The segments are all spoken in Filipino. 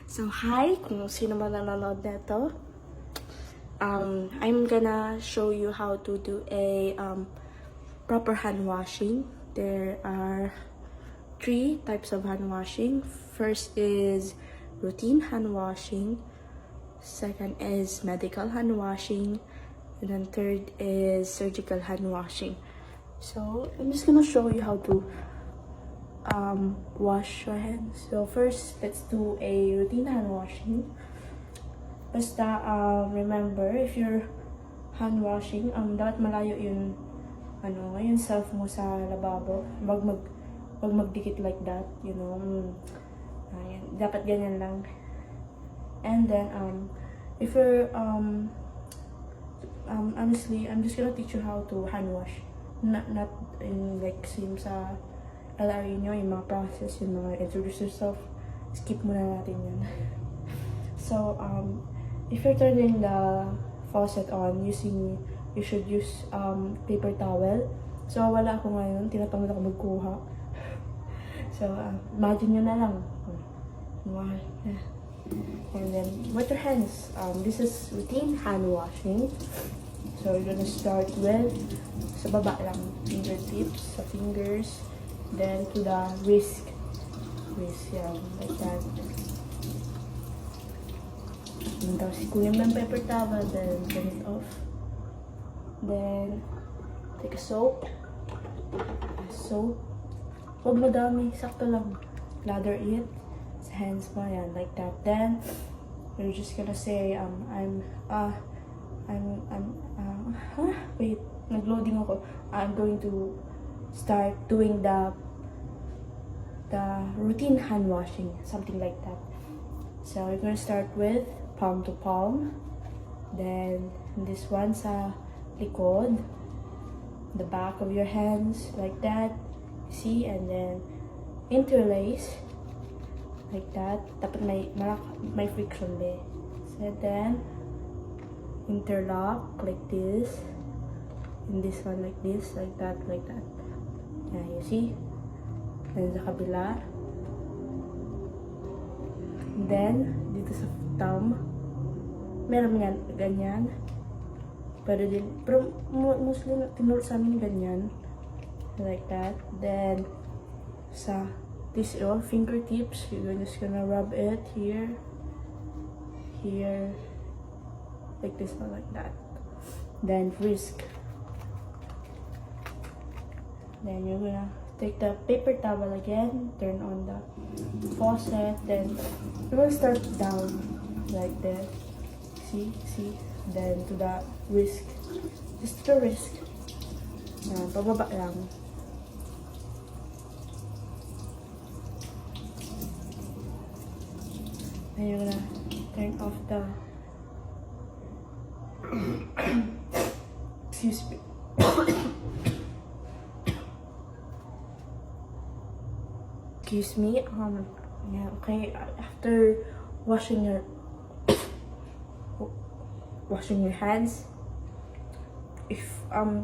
So hi, kung sino man nanonood nito. I'm gonna show you how to do a proper hand washing. There are 3 types of hand washing. First is routine hand washing. Second is medical hand washing. And then third is surgical hand washing. So I'm just gonna show you how to wash your hands. So first, let's do a routine hand washing. Basta, remember, if you're hand washing, dapat malayo yung, yung self mo sa lababo. Wag magdikit like that, dapat ganyan lang. And then, if you're, honestly, I'm just gonna teach you how to hand wash. Not in like same sa LRE nyo, yung mga process, yung mga introduce yourself, skip muna natin yan. So, if you're turning the faucet on, you should use paper towel. So, wala ako ngayon, tinatamad ako magkuha. So, imagine nyo na lang. And then, wet your hands. This is routine hand washing. So, you're gonna start with, sa baba lang, fingertips, sa fingers, then to the wrist, yeah, like that. And tapos kunin mo yung paper towel, then turn it off. Then, take a soap. Huwag madami, sakto lang. Lather it sa hands mo, yan, like that. Then, you're just gonna say, wait, nag-loading ako. I'm going to start doing the routine hand washing, something like that. So we're gonna start with palm to palm, then this one sa likod, the back of your hands like that, see, and then interlace like that. Dapat may friction there. So then interlock like this, and this one like this, like that, like that. Yeah, you see? Then sa kabila. Then, dito sa thumb, meron yan, ganyan. Pero mostly tinuro sa amin ganyan. Like that. Then, sa this fingertips, you're just gonna rub it here, like this one, like that. Then, wrist. Then you're gonna take the paper towel again, turn on the faucet, then you're gonna start down like that. See? Then to the wrist. Just the wrist. Pababa lang. Then you're gonna turn off the excuse me. Excuse me. Yeah, okay. After washing your hands, if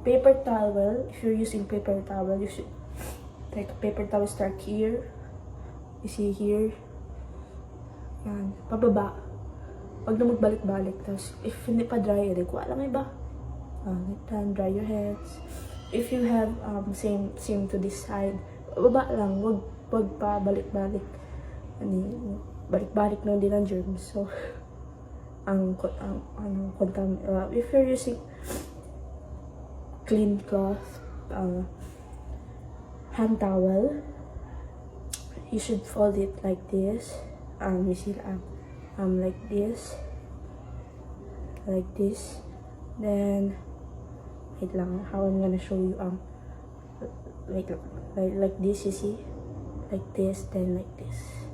paper towel, if you're using paper towel, you should take a paper towel, start here. You see here. Yan, pababa. Wag na magbalik-balik. Tapos, if hindi pa dry, kuha lang iba. Then dry your hands. If you have same to this side, baba lang, wag pa balik-balik. Balik-balik na din ang germs. So, if you're using clean cloth, hand towel, you should fold it like this. You see, like this. Then, wait lang, how I'm gonna show you, like this, you see? Like this, then like this,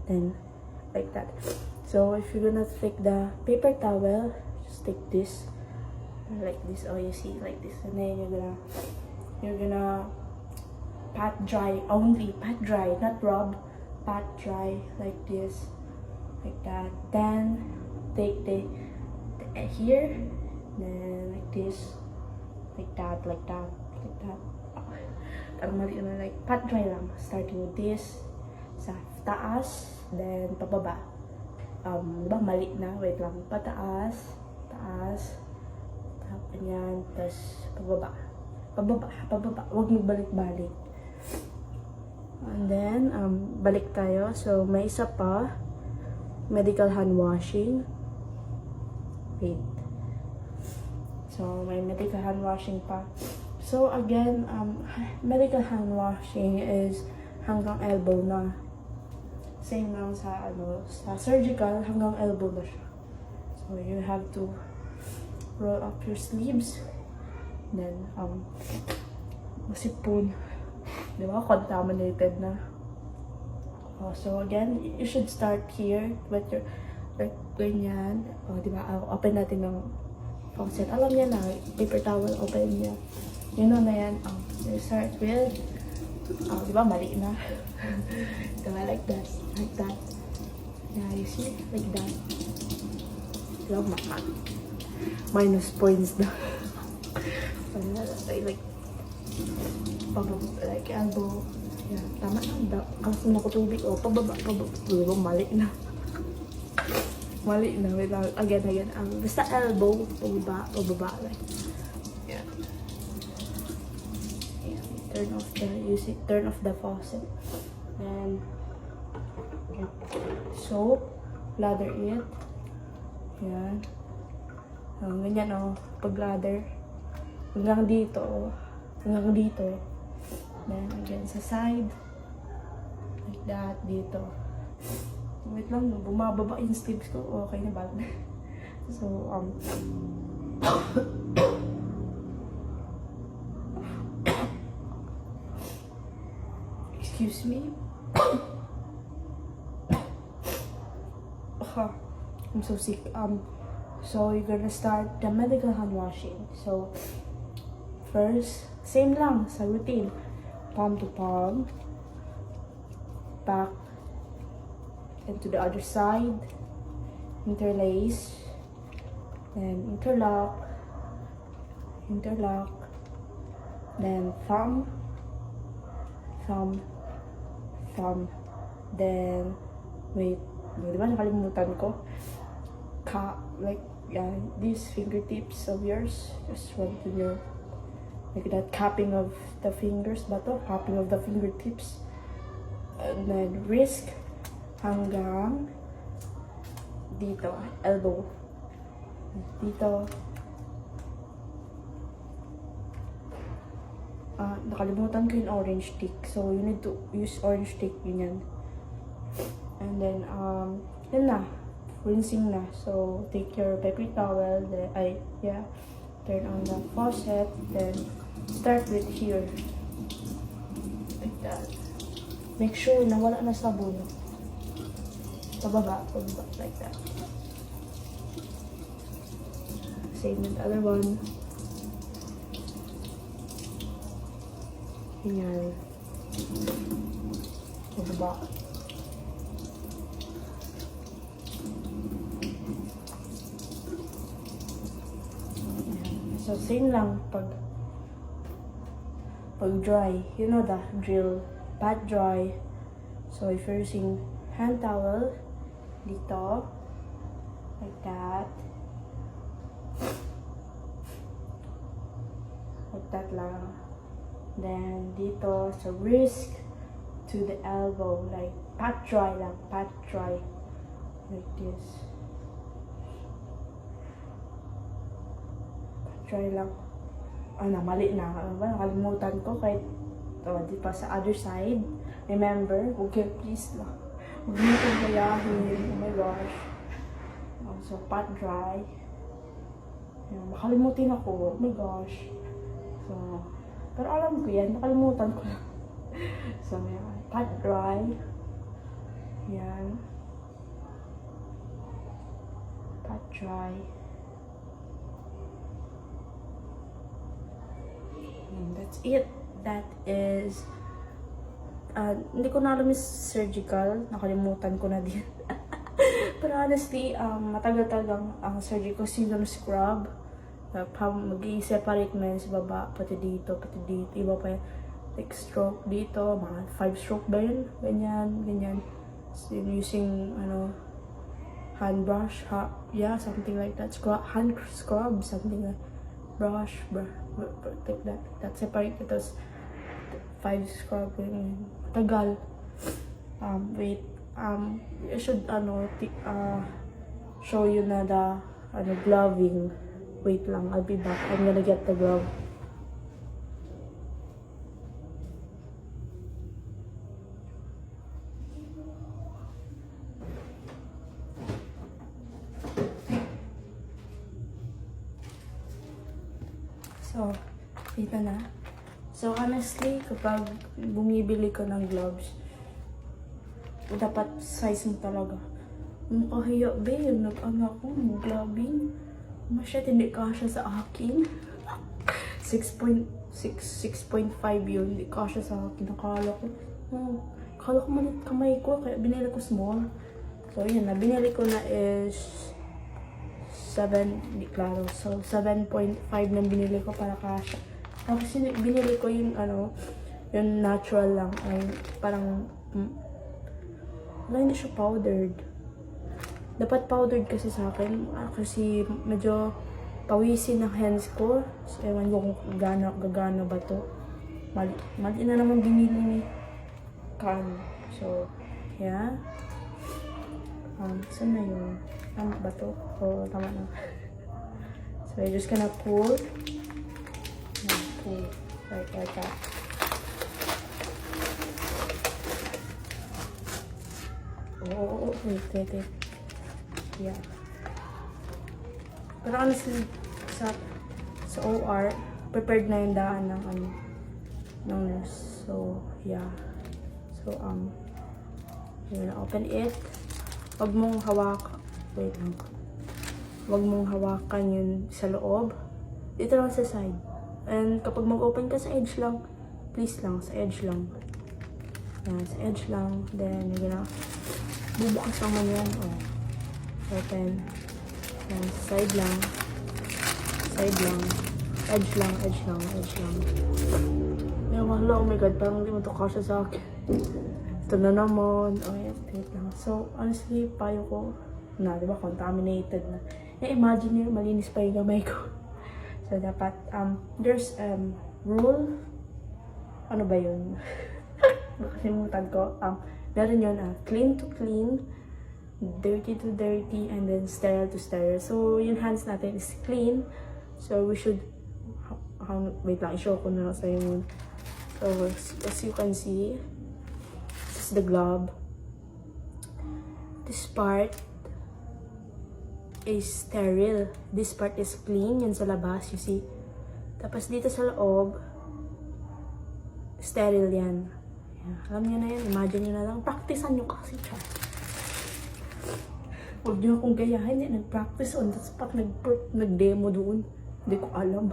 then like that. So if you're gonna take the paper towel, just take this, like this. Oh, you see, like this, and then you're gonna pat dry, only pat dry, not rub, pat dry like this, like that. Then take the here, then like this, like that, like that, like that. Like pat dry lang, starting with this sa taas, then pababa. Diba mali na? Wait lang. Pataas, taas, ganyan, tapos pababa. Pababa. Huwag mo balik-balik. And then, balik tayo. So, may isa pa. Medical hand washing. Wait. So, may medical hand washing pa. So, again, medical hand washing is hanggang elbow na. Same lang sa, sa surgical, hanggang elbow na siya. So, you have to roll up your sleeves. Then, masipon. Diba? Contaminated na. So, again, you should start here with your, like, ganyan. Diba? Open natin ng faucet. Alam niya na, paper towel, open niya. You know na yan. You start with, diba? Mali na. Diba? Like that. Like that. Yeah, you see? Like that. Diba? Minus points na. Like elbow. Yeah, tama na. Kalas na ko tubig. Pababa. Diba? Mali na. Mali na. Wait lang. Again. Basta elbow. Pababa. Like, yeah. Turn off the faucet. Then, soap. Lather it. Yan. Ganyan pag-lather. Hanggang dito. Then, again, sa side. Like that, dito. Wait lang, bumababa yung sleeves ko. Okay na ba? So, excuse me. I'm so sick. So, you're gonna start the medical hand washing. So, first, same lang sa routine. Palm to palm. Back. And to the other side. Interlace. Then, interlock. Then, thumb. Then, wait. Diba nakalimutan ko? Like, these fingertips of yours. Just run to your, like that capping of the fingers ba to? Capping of the fingertips. And then, wrist hanggang dito. Elbow. Dito. Nakalimutan ko yung orange stick. So, you need to use orange stick. Yun yan. And then, yun na. Rinsing na. So, take your paper towel. Turn on the faucet. Then, start with here. Like that. Make sure na wala na sabon. Pababa. Like that. Same with the other one. Yan. Pababa. So, same lang pag dry. You know the drill. Pat dry. So, if you're using hand towel, dito, like that. Like that lang. Then, dito, sa wrist to the elbow. Like, pat dry lang. Pat dry. Like this. Try lang. Mali na. Nakalimutan ko kahit di pa sa other side. Remember, okay, please lang. Huwag mo itong gayahin. Oh my gosh. So, pat dry. Makalimutin ako. Oh my gosh. So, pero alam ko yan. Nakalimutan ko lang. So, pat dry. Yan. Pat dry. That's it. That is hindi ko na alam yung surgical. Nakalimutan ko na din. Pero honestly, matagal-tagal ang surgical season scrub. Mag-i-separate mo yan sa baba, pati dito. Iba pa yan. Like stroke dito, mga 5 stroke ba yun? Ganyan. using hand brush, yeah, something like that. Hand scrub, something like like that. That separate it as 5 scrubbing. Tagal. Wait. I should show you na the gloving. Wait lang, I'll be back. I'm gonna get the glove. So, dito na. So, honestly, kapag bumibili ka ng gloves, dapat size mo talaga. Makahiya, babe. Nag-ano ako, mag-gloving. Masyad, hindi kasha sa akin. 6.5 yun. Hindi kasha sa akin. Akala ko malit kamay ko. Kaya binili ko small. So, yun na. Binili ko na is 7, hindi klaro. So, 7.5 nang binili ko para kasha. Tapos binili ko yung yung natural lang. Ay, parang, hindi siya powdered. Dapat powdered kasi sa akin. Kasi medyo pawisin ng hands ko. So, ewan ko kung gagana ba to. Mali na naman binili ni Kan. So, yeah. Saan na yun? Tama ba to? O, tama na. So, I'm just gonna pull. Pull. Like that. Oh, wait. Yeah. Pero honestly, sa OR, prepared na yung daan ng nurse. So, yeah. So, you're gonna open it. Huwag mong hawakan. Wait lang. Huwag mong hawakan yun sa loob. Dito lang sa side. And kapag mag-open ka sa edge lang, please lang, sa edge lang. Yan, sa edge lang. Then, you're gonna bubukas naman yan. Oh. Open. Yan, side lang. Side lang. Edge lang. Yan, wala. Oh my God, parang hindi mo ito kasya sa akin. Ito na naman. Oh, yan, wait lang. So, honestly, payo ko na, di ba, contaminated na. Imagine nyo, malinis pa yung gamay ko. So, dapat, there's rule. Ano ba yun? Nakasimutan ko. Meron yun, clean to clean, dirty to dirty, and then sterile to sterile. So, yung hands natin is clean. So, we should, wait lang, i-show ko na sa yung. So, as you can see, this is the glove. This part is sterile. This part is clean. Yan sa labas, you see. Tapos dito sa loob, sterile yan. Alam niyo na yan. Imagine niyo na lang. Practicean niyo kasi siya. Huwag niyo akong gayahin. Nag-practice on the spot. Nag-demo doon. Hindi ko alam.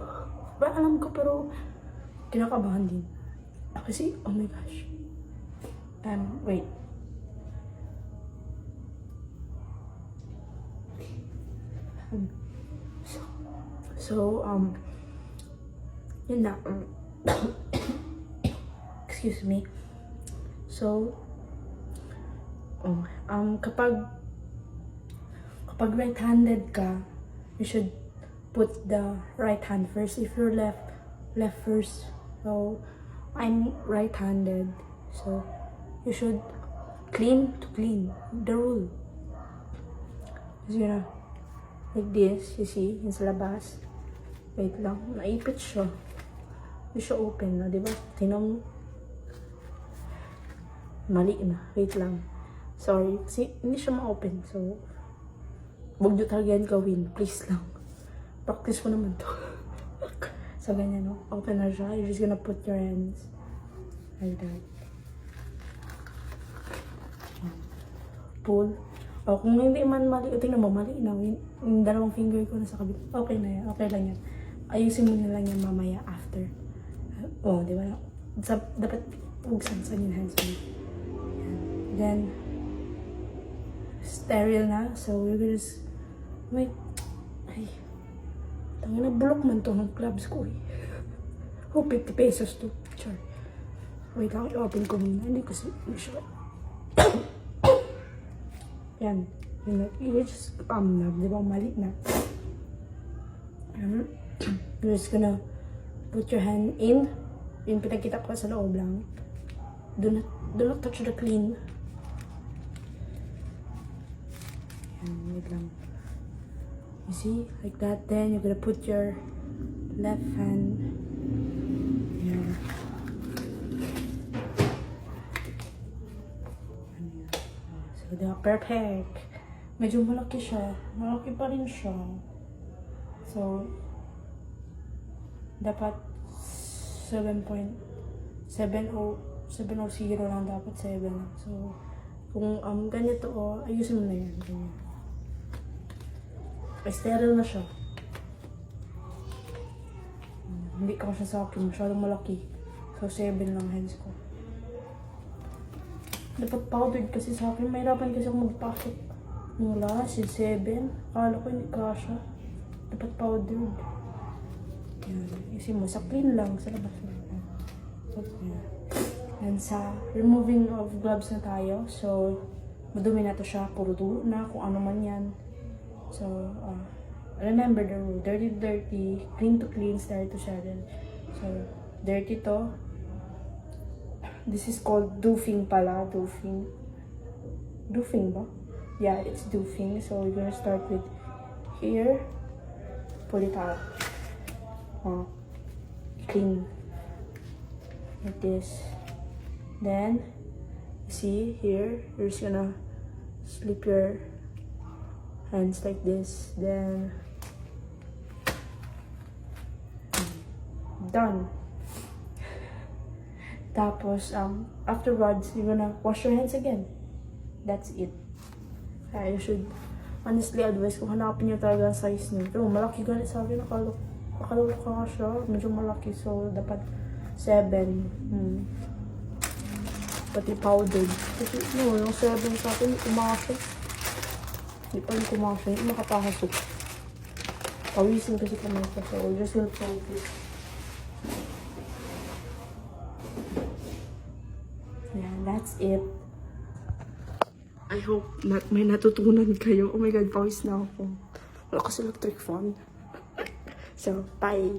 Alam ko pero kinakabahan din. Kasi, oh my gosh. Wait. So, yun na. Excuse me. So, kapag right-handed ka, you should put the right hand first. If you're left first. So, I'm right-handed. So, you should clean to clean. The rule. So, you know, like this, you see, yung sa labas. Wait lang, naipit siya. Hindi siya open na, di ba? Tinong mali na. Wait lang. Sorry. Kasi hindi siya ma-open. So, huwag nyo talaga yan gawin. Please lang. Practice mo naman to. So, ganyan, no? Open na siya. You're just gonna put your hands like that. Pull. O, kung hindi man mali, tingnan mo, mali na. Yung dalawang finger ko na sa kabila. Okay na yan. Okay lang yan. Ayusin mo na lang yan mamaya after. Oh, di ba? Dapat buksan yung hands mo. Then, sterile na. So, we're gonna wait. Ay. Tangina, bulok man to ng clubs ko eh. Oh, 50 pesos to. Sure. Wait lang, i-open ko muna. Hindi kasi, hindi siya. Yan. You just, di ba, mali na. You're just gonna put your hand in. Yung pinagkita ko sa loob lang. Do not touch the clean. Yan, wait lang. You see? Like that. Then you're gonna put your left hand here. So, diba? Perfect. Medyo malaki siya. Malaki pa rin siya. So, dapat 7.70 lang dapat 7. So, kung ganito ayusin mo na yan. Ganyan. Sterile na siya. Hindi ka siya sa akin. Masyadong malaki. So, 7 lang hands ko. Dapat powdered kasi sa akin. Mahirapan kasi ako magpasok. Mula, 7. Akala ko hindi kasha. Dapat powdered. Yan. Kasi mo, sa clean lang. Sa labas na. Okay. And sa removing of gloves na tayo. So, madumi na to siya. Puro dulo na. Kung ano man yan. So, remember the rule. Dirty to dirty. Clean to clean. Sterile to sterile. So, dirty to. This is called doofing pala. Doofing. Doofing ba? Yeah, it's doofing. So, we're gonna start with here. Pull it out. Clean. Like this. Then, see here, you're just gonna slip your hands like this. Then, done. Tapos, afterwards, you're gonna wash your hands again. That's it. I should honestly advise kung hanapin nyo talaga ang size nyo. Pero malaki ganit sa akin. Akala ka siya. Medyo malaki. So, dapat 7. Pati powdered. Kasi, yung 7 sa akin, kumakasya. Hindi pa rin kumakasya. Hindi makapahasok. Pawisin kasi kami ito. So, we'll just gonna focus. Yeah, that's it. I hope may natutunan kayo. Oh my God, pawis na ako. Wala kasi electric fan. So, bye!